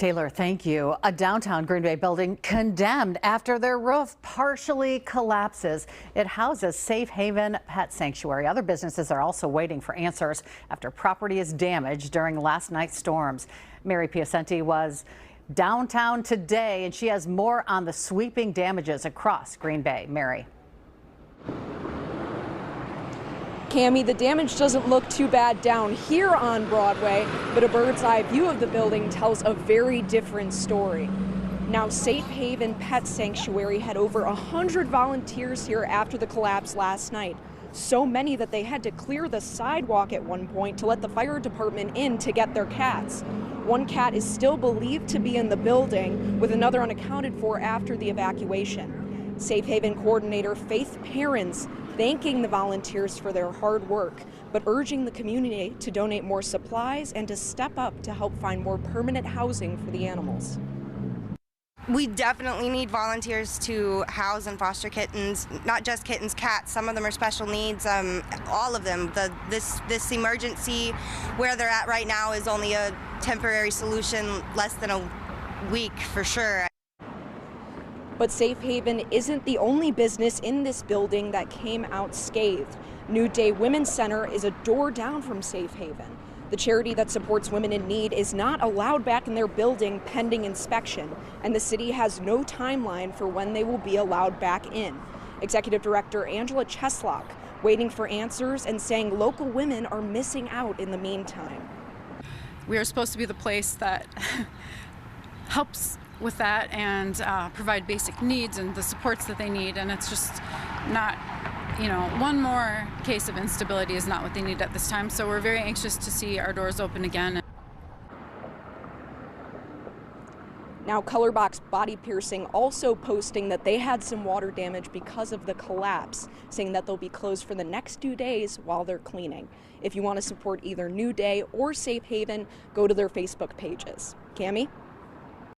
Taylor, thank you. A downtown Green Bay building condemned after their roof partially collapses. It houses Safe Haven Pet Sanctuary. Other businesses are also waiting for answers after property is damaged during last night's storms. Mary Piacenti was downtown today, and she has more on the sweeping damages across Green Bay. Mary. Cammie, the damage doesn't look too bad down here on Broadway, but a bird's eye view of the building tells a very different story. Now, Safe Haven Pet Sanctuary had over 100 volunteers here after the collapse last night. So many that they had to clear the sidewalk at one point to let the fire department in to get their cats. One cat is still believed to be in the building, with another unaccounted for after the evacuation. Safe Haven coordinator Faith Perrins thanking the volunteers for their hard work, but urging the community to donate more supplies and to step up to help find more permanent housing for the animals. We definitely need volunteers to house and foster kittens, not just kittens, cats. Some of them are special needs, all of them. This emergency where they're at right now is only a temporary solution, less than a week for sure. But Safe Haven isn't the only business in this building that came out scathed. New Day Women's Center is a door down from Safe Haven. The charity that supports women in need is not allowed back in their building pending inspection, and the city has no timeline for when they will be allowed back in. Executive Director Angela Cheslock waiting for answers and saying local women are missing out in the meantime. We are supposed to be the place that helps with that and provide basic needs and the supports that they need, and it's just not, one more case of instability is not what they need at this time, so we're very anxious to see our doors open again. Now, Colorbox Body Piercing also posting that they had some water damage because of the collapse, saying that they'll be closed for the next 2 days while they're cleaning. If you want to support either New Day or Safe Haven, go to their Facebook pages. Cammie?